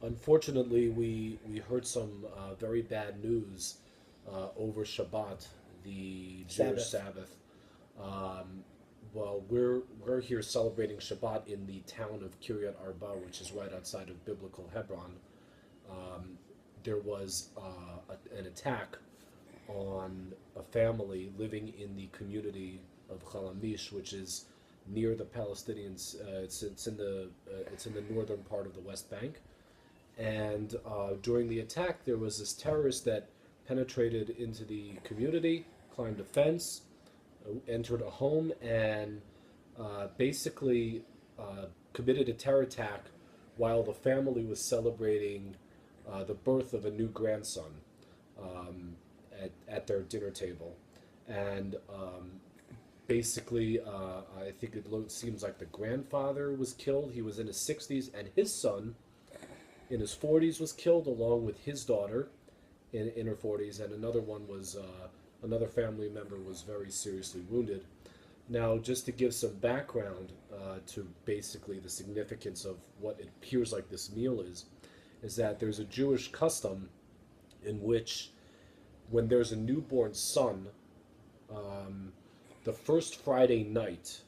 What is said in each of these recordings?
Unfortunately, we heard some very bad news over Shabbat, the Jewish Sabbath. Sabbath. Um, well, we're here celebrating Shabbat in the town of Kiryat Arba, which is right outside of biblical Hebron. Um, there was an attack on a family living in the community of Halamish, which is near the Palestinians. It's in the northern part of the West Bank. And during the attack, there was this terrorist that penetrated into the community, climbed a fence, entered a home, and basically committed a terror attack while the family was celebrating the birth of a new grandson um, at their dinner table. And basically, I think seems like the grandfather was killed. He was in his 60s, and his son in his 40s was killed along with his daughter in her 40s, and another one was another family member was very seriously wounded. Now, just to give some background to basically the significance of what it appears like this meal is that there's a Jewish custom in which when there's a newborn son, um, the first Friday night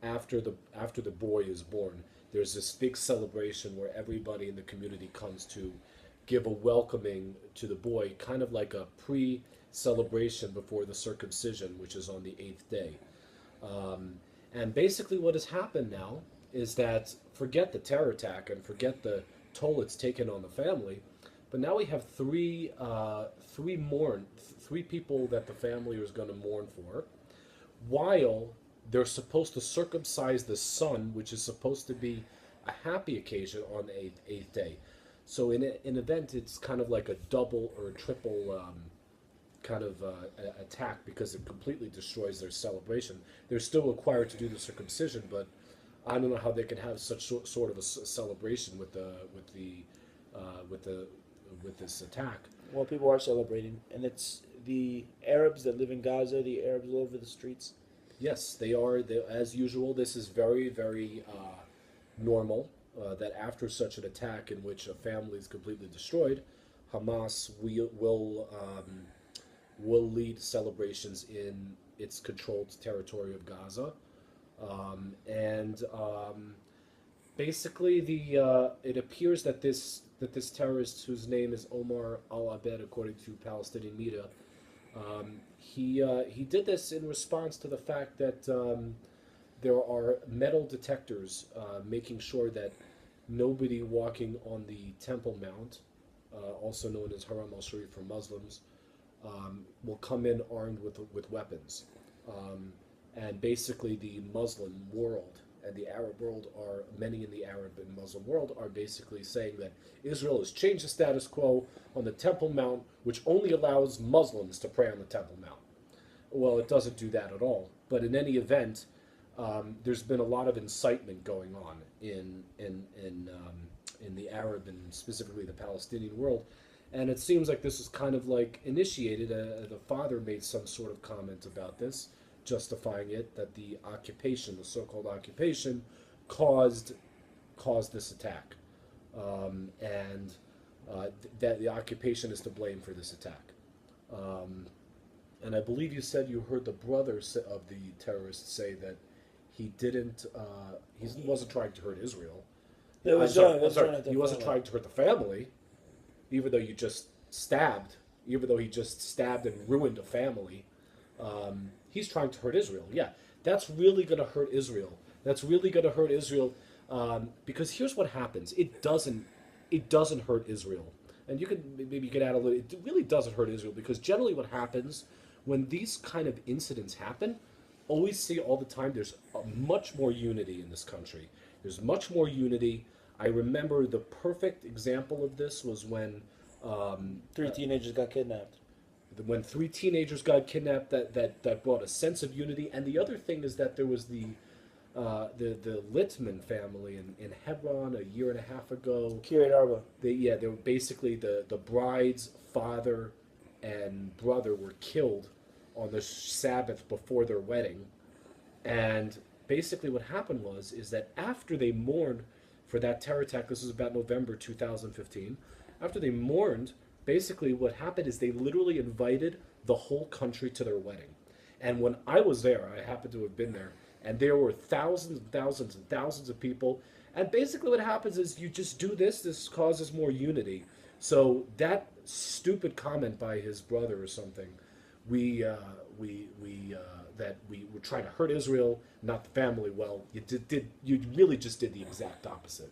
after the boy is born, there's this big celebration where everybody in the community comes to give a welcoming to the boy, kind of like a pre-celebration before the circumcision, which is on the eighth day. Um, and basically, what has happened now is that forget the terror attack and forget the toll it's taken on the family, but now we have three people that the family is going to mourn for, while they're supposed to circumcise the son, which is supposed to be a happy occasion on the eighth day. So in an event, it's kind of like a double or a triple kind of attack because it completely destroys their celebration. They're still required to do the circumcision, but I don't know how they can have such sort of a celebration with the with this attack. Well, people are celebrating, and it's the Arabs that live in Gaza, the Arabs all over the streets. Yes, they are. They, as usual, this is very normal. That after such an attack in which a family is completely destroyed, Hamas will lead celebrations in its controlled territory of Gaza, and basically it appears that this terrorist, whose name is Omar Al Abed, according to Palestinian media, he did this in response to the fact that there are metal detectors making sure that nobody walking on the Temple Mount, also known as Haram al Sharif for Muslims, will come in armed with weapons. Um, and basically, the Muslim world and the Arab world are, many in the Arab and Muslim world are basically saying that Israel has changed the status quo on the Temple Mount, which only allows Muslims to pray on the Temple Mount. Well, it doesn't do that at all. But in any event, there's been a lot of incitement going on in the Arab and specifically the Palestinian world, and it seems like this is kind of like initiated. The father made some sort of comment about this, justifying it that the occupation, the so-called occupation, caused this attack, and that the occupation is to blame for this attack. Um, and I believe you said you heard the brother of the terrorist say that he wasn't trying to hurt Israel. It was I'm sorry, trying to he wasn't follow. trying to hurt the family, even though even though he just stabbed and ruined a family. He's trying to hurt Israel. Yeah, that's really going to hurt Israel. That's really going to hurt Israel because here's what happens. It doesn't hurt Israel, and maybe you could add a little. It really doesn't hurt Israel because generally what happens when these kind of incidents happen, always see all the time. There's much more unity in this country. There's much more unity. I remember the perfect example of this was Three teenagers got kidnapped. when three teenagers got kidnapped. That brought a sense of unity. And the other thing is that there was the Littman family in Hebron a year and a half ago. Kiryat Arba. They were basically the bride's father and brother were killed on the Sabbath before their wedding, and basically what happened is that after they mourned for that terror attack. This was about November 2015. After they mourned, basically what happened is they literally invited the whole country to their wedding. And when I was there, I happened to have been there, and there were thousands and thousands and thousands of people. And basically what happens is you just do this, this causes more unity. So that stupid comment by his brother or something, that we were trying to hurt Israel, not the family. Well, you really just did the exact opposite.